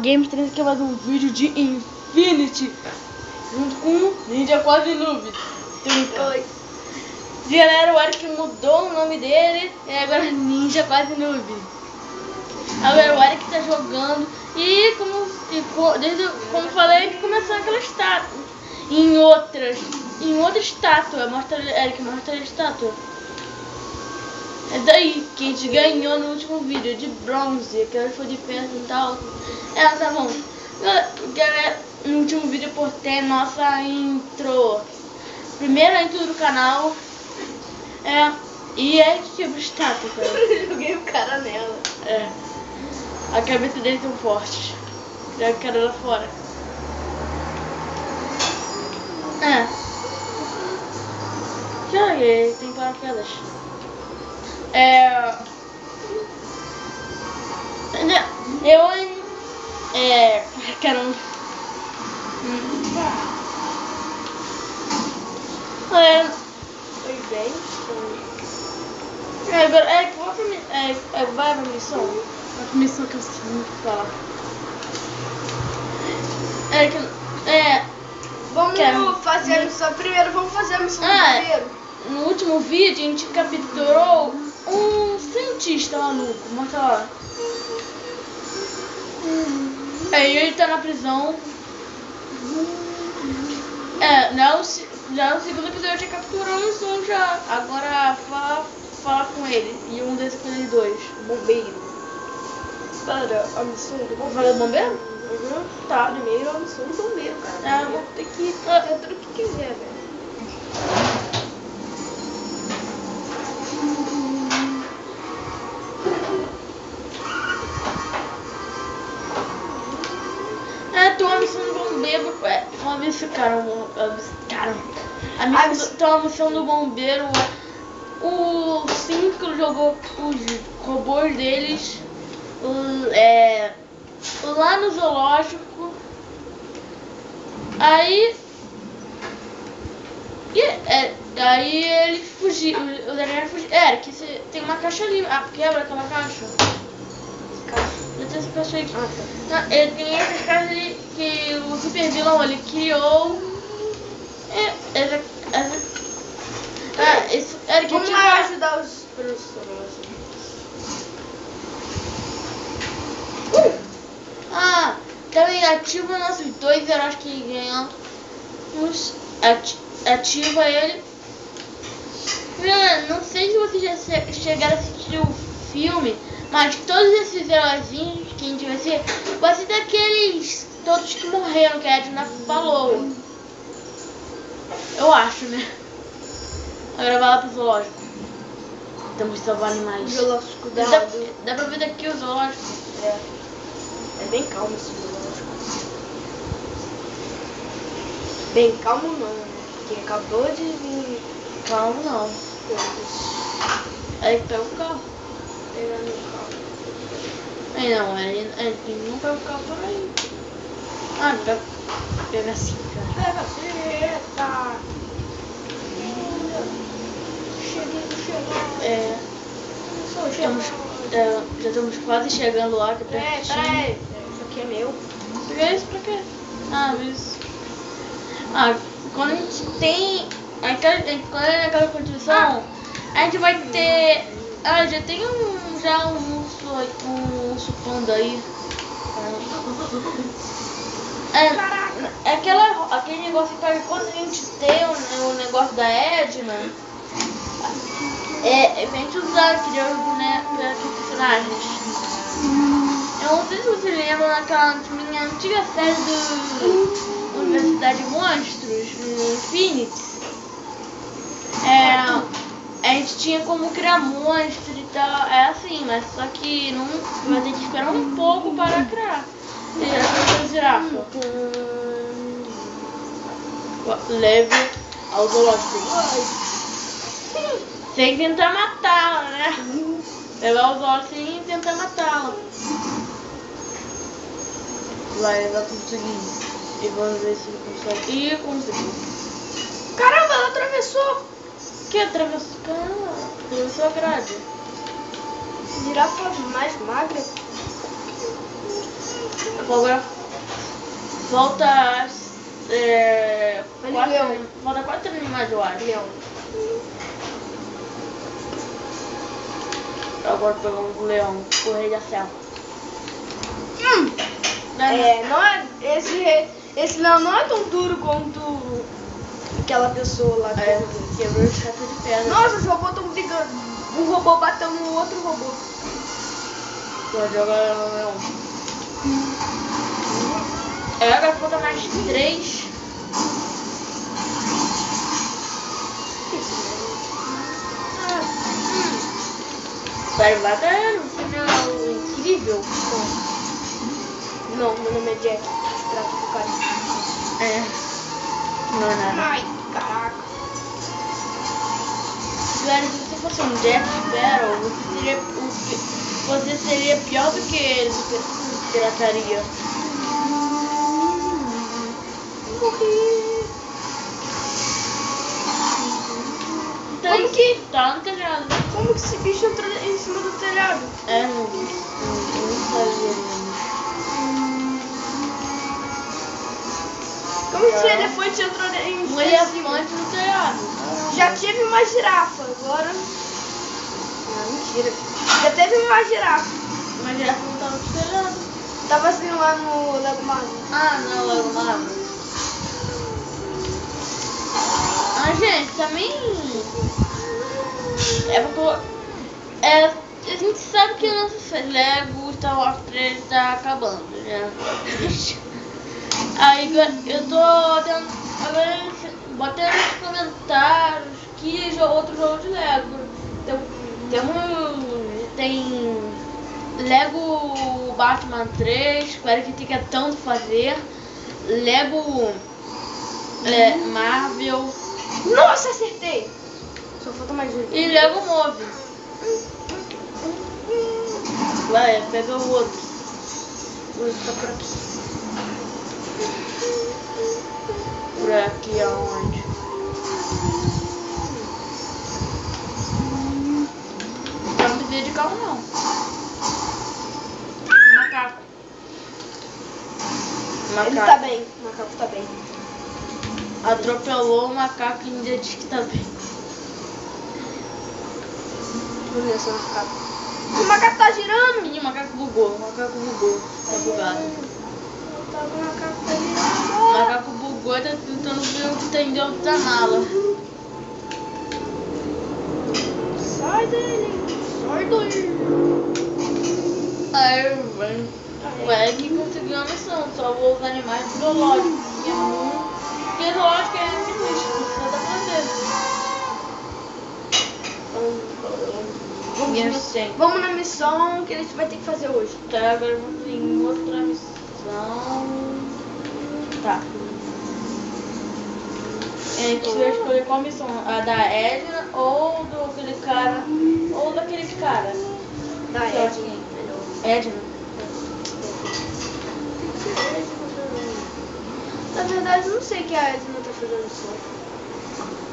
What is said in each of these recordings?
Games 3 aqui mais um vídeo de Infinity junto com Ninja Quase Noob 30. Oi. Galera, o Eric mudou o nome dele e agora é Ninja Quase Noob. Agora o Eric tá jogando e como falei, que começou aquela estátua em outra estátua. Mostra, Eric, mostra a estátua. É daí que a gente ganhou no último vídeo, de bronze, aquela foi de pedra e tal. Tá bom. Galera, no último vídeo eu postei nossa intro. Primeira intro do canal. E é que quebra estátua, cara. Eu joguei o cara nela. A cabeça dele é tão forte. Já que era lá fora. Joguei, tem paraquedas. Caramba. Foi bem. Agora, vai pra missão. Vai pra missão que eu esqueci muito de falar. Vamos fazer a missão primeiro, vamos fazer a missão primeiro. No último vídeo a gente capturou um cientista maluco, mostra lá. Aí ele tá na prisão. Já no segundo episódio já capturamos um já. Agora fala com ele. E um desses com ele dois. Bombeiro. Para a missão do bombeiro. Fala do bombeiro? Uhum. Tá. Primeiro a missão do bombeiro, cara. Vou ter que fazer tudo o que quiser, velho. Tem uma missão do bombeiro. Uma missão, tem uma missão do bombeiro. O Cinco jogou os robôs deles lá no zoológico. Aí ele fugiu. O Daniel fugiu. Que tem uma caixa ali. Quebra aquela caixa. Tem essa caixa aí. Ele tem essas caixas ali que o super vilão ele criou. Vamos lá ajudar os professores. Também ativa nossos dois heróis que ganhamos. Ativa ele. Não sei se vocês já chegaram a assistir o filme, mas todos esses heróizinhos que a gente vai ser daqueles todos que morreram, que a Edna falou. Eu acho, né? Agora vai lá pro zoológico. Temos que salvar animais. Zoológico dá pra ver daqui o zoológico. É bem calmo esse zoológico. Bem calmo não, né? Porque acabou de vir. Calmo não. Aí pega o carro. Pegar meu carro. Aí não, ele não pega o carro por aí. Pega assim, cara. Pega assim, eita! Já estamos quase chegando lá, que é pertinho. Peraí, isso aqui é meu. Pegar isso pra quê? Isso. Quando a gente tem quando é naquela construção, a gente vai ter. Já tem um urso panda aí. Aquele negócio que quando a gente tem o negócio da Edna, a gente usar criando personagens. Eu não sei se você lembra naquela minha antiga série do Universidade Monstros, no Infinity. A gente tinha como criar monstros e tal, assim, mas só que não vai ter que esperar um pouco para criar. Girafa. Leve ao zoológico. Sem tentar matá-la, né? Levar o zoológico sem tentar matá-la. Vai conseguir. E vamos ver se ele consegue. E conseguiu. Caramba, ela atravessou! Que atravessou? Caramba, atravessou a grade. Girafa mais magra. Agora falta Leão. falta 4 animais, eu acho. Leão. Agora pegamos o leão, o rei da selva. Não é, esse leão não é tão duro quanto aquela pessoa lá que Quebrou os catas de pedra. Nossa, os robôs estão brigando. Um robô bateu no outro robô. Vou jogar o leão. Agora falta mais 3. Vai bater um final incrível. Não, meu nome é Jack. Prato do cara. Não é nada. Ai, caraca. Velho, se você fosse um Jack Sparrow, você seria pior do que ele, do pirataria. Morri. Como que? Tá no telhado. Como que esse bicho entrou em cima do telhado? Não sabia. Como que esse elefante entrou em Um cima? elefante no telhado. Já tive uma girafa, agora... Não, mentira. Já teve uma girafa. Mas já não tava no telhado. Tava assim lá no Lago Magno. Ah, não, Lago Magno. Ah, gente, também... a gente sabe que o nosso Lego Star Wars 3 tá acabando, né? Aí eu tô botando nos comentários que outro jogo de Lego. Tem Lego Batman 3, espero que tenha tanto fazer. Lego Marvel. Nossa, acertei! Só falta mais um. E Lego Move. Vai, pega o outro. O outro tá por aqui. Por aqui aonde? Não precisa de carro não. Macaco. Ele tá bem, o macaco tá bem. Atropelou o macaco e ainda diz que tá bem. Vamos ver esse macaco. O macaco tá girando! Ih, o macaco bugou. Tá bugado. O macaco tá O girando! macaco bugou e tá tentando ver o que tem dentro da mala. Sai dele! Sai dele! Aí vem. O Egg conseguiu a missão, salvou os animais do zoológico. Que é muito. Porque o zoológico é sinistro, você dá pra ver. Vamos na missão que a gente vai ter que fazer hoje. Tá, agora vamos em outra missão. Tá. A gente vai escolher qual missão, a da Edna ou daquele cara. Da Edna. Edna. Na verdade, eu não sei que a Edna tá fazendo missão.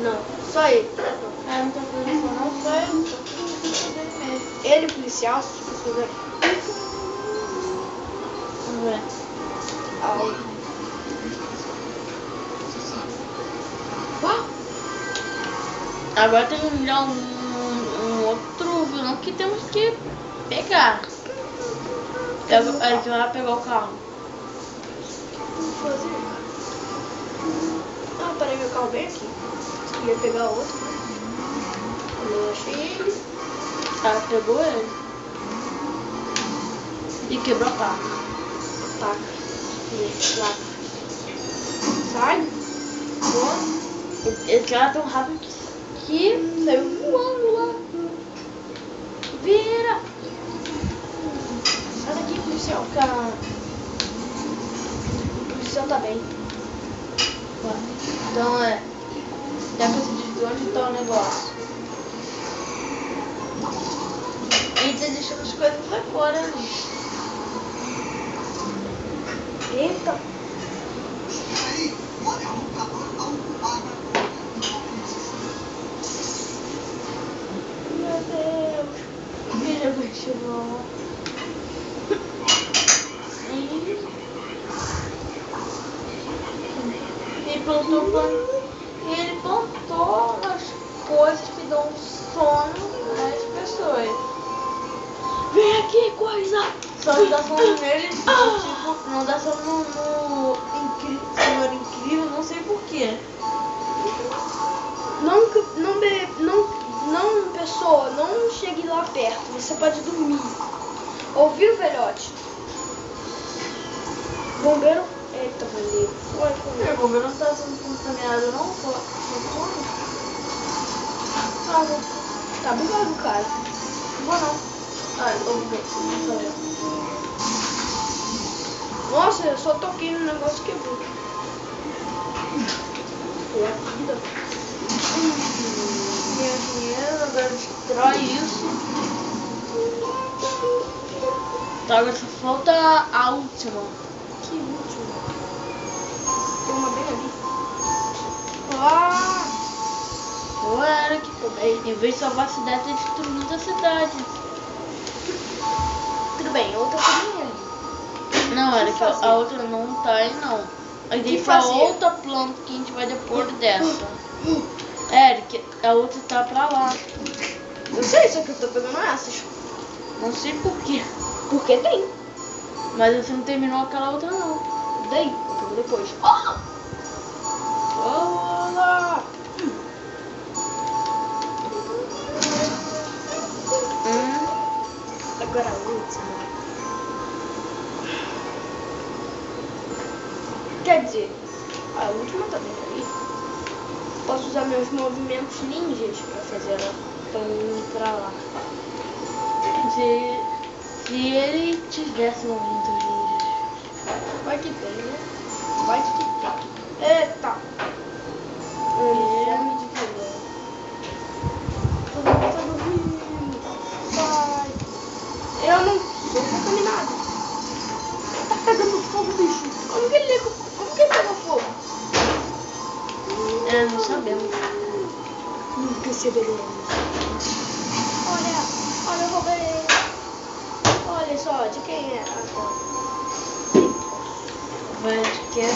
Não, só ele. Não tá fazendo missão, não, só ele. Ele, policial, se você Vamos ver. Agora tem um outro vilão que temos que pegar. A gente vai pegar o carro. Ah, parei meu carro bem aqui. Eu ia pegar outro, né? Eu achei ele. Ah, pegou ele. E quebrou a placa. Tá. Lá. Sai. Boa. Esse cara é tão rápido que saiu voando lá. Vira! Sai daqui, policial. Cara. O policial tá bem. Então dá pra se dizer onde tá o negócio. E tá deixando as coisas lá fora ali. Eita. Meu Deus. Vira, continuou. plantou planta. E ele plantou as coisas que dão sono nas pessoas. Vem aqui, coisa! Só que dá sono nele, tipo, não dá sono no Senhor Incrível, não sei porquê. Não, pessoa, não chegue lá perto, você pode dormir. Ouviu, velhote? Bombeiro. Eita, bombeiro. O bombeiro não tá sendo contaminado, não? Tá bugado, cara. Não vou não. Ah, eu vou ver. Nossa, eu só toquei no negócio que quebrou. Foi a vida. Meu dinheiro, agora destrói isso. Tá, agora só falta a última. Que última? Tem uma bem ali. Ah! Ou era que em vez de salvar a cidade, tá destruindo a cidade. Tudo bem, outra também ali. Não, era que a outra não tá aí não. Aí tem pra outra planta que a gente vai depois dessa. Eric, a outra tá pra lá. Eu sei, só que eu tô pegando essas. Não sei porquê. Porque tem. Mas você não terminou aquela outra não. Daí, eu pego depois. Olá! Agora a última. Quer dizer, a última também tá ali. Posso usar meus movimentos ninjas pra fazer ela ir pra lá. Se ele tivesse momentos ninjas. Vai que tem, né? Vai que tem. Eita! Fome de vilão. Todo mundo tá dormindo. Vai. Eu não sou contaminado. Tá pegando fogo, bicho. Como que ele pegou fogo? Não sabemos. Nunca saberemos. Olha, eu roubei. Olha só, de quem é? Vai de quem?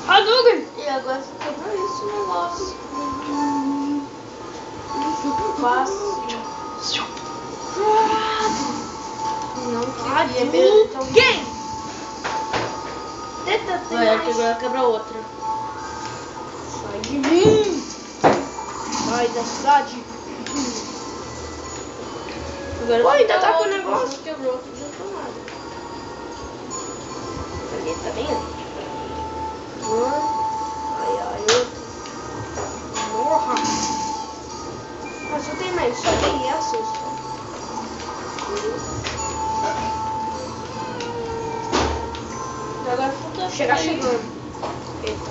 Hadouken! E agora você quebrou isso no negócio. Fácil. Não queria ver. Quem? Vai, agora quebra outra. Sai de mim! Sai da cidade! Agora Pô, ainda quebra tá com o outra, negócio. não quebrou. Não tô nada. Ali, tá vendo? Ai, outro. Morra! Ah, só tem mais, só tem essas. Agora falta Chegar chegando. Eita.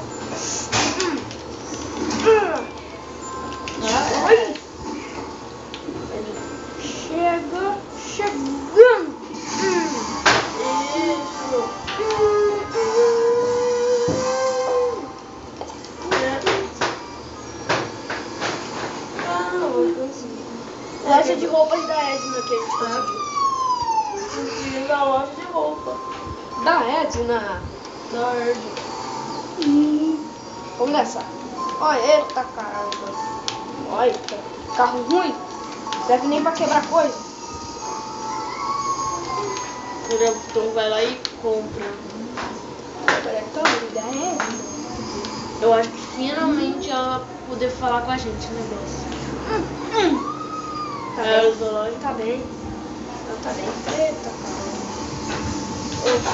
Oi? Chega chegando. Isso. Loja de roupas da Edna que a gente conseguiu. Consegui na loja de roupa. Da Edna? Da Erd. Vamos nessa. Olha, eita caramba. Olha, carro ruim. Serve nem pra quebrar coisa. Então vai lá e compra. Olha, tá da Edna. Eu acho que finalmente ela vai poder falar com a gente o negócio. Tá É, bem. o zoológico. Tá bem. Não, tá bem. Eita caramba. Opa.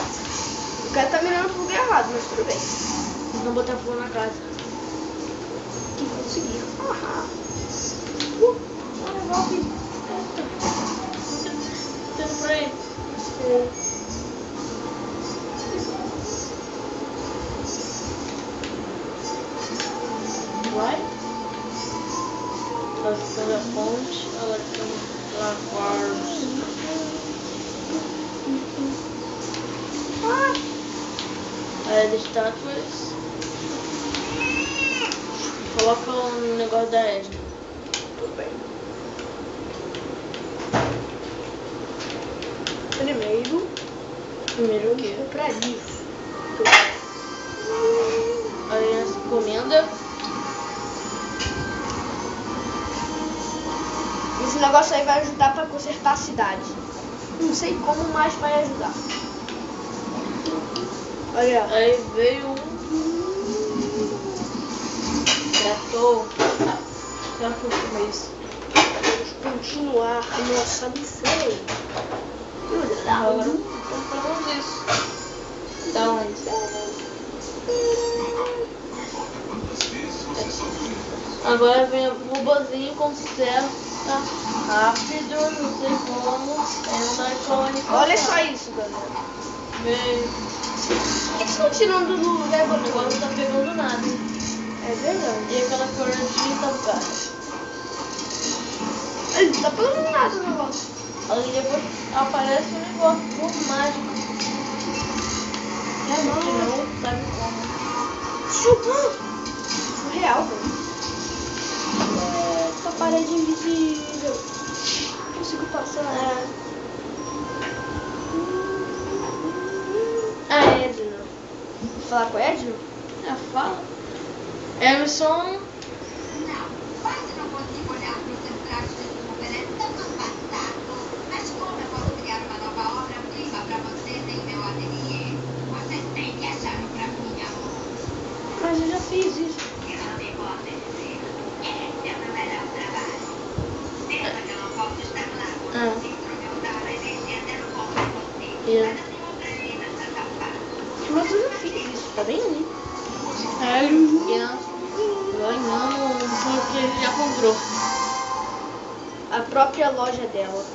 O cara tá mirando pro lugar errado, mas tudo bem. Eles vão botar fogo na casa. Que conseguir. Olha, Valve. Tendo por aí. Vai. Nós estamos na ponte, agora estamos lá fora. Aí as estátuas. Coloca o negócio da Edna. Tudo bem. Primeiro o quê? comprar livro. Aí encomenda. Esse negócio aí vai ajudar pra consertar a cidade. Não sei como, mas vai ajudar. Olha. Aí veio um trator. Já foi com isso. Vamos continuar a nossa missão. Agora compramos isso. Da onde? Agora vem o robozinho conserta rápido, não sei como. É um icônico. Olha só isso, galera. Vem. O que estão tirando do O negócio? negócio não tá pegando nada. É verdade. E aquela correntinha tá no cara. Ele não tá pegando nada o negócio. Aí depois aparece um negócio por mágico. Realmente não sabe como. Surreal, velho. Essa parede invisível. Não consigo passar. Ah, Edna. Vou falar com o Edno? É, fala. Emerson. Não, quase não consigo olhar para o seu traje desse conferência ano passado. Mas como eu posso criar uma nova obra-prima para vocês em meu ateliê? Vocês têm que achar para mim, amor. Mas eu já fiz isso. Eu não me posso dizer. Esse é o meu melhor trabalho. Pena que eu não posso estar lá quando se introduziu a energia até no ponto de você. Mas eu tenho outra vida nessa parte. Mas eu já fiz isso, tá bem ali. Ganhamos o que ele já comprou. A própria loja dela.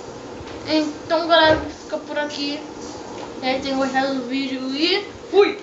Então, galera, fica por aqui. Espero que tenham gostado do vídeo e fui!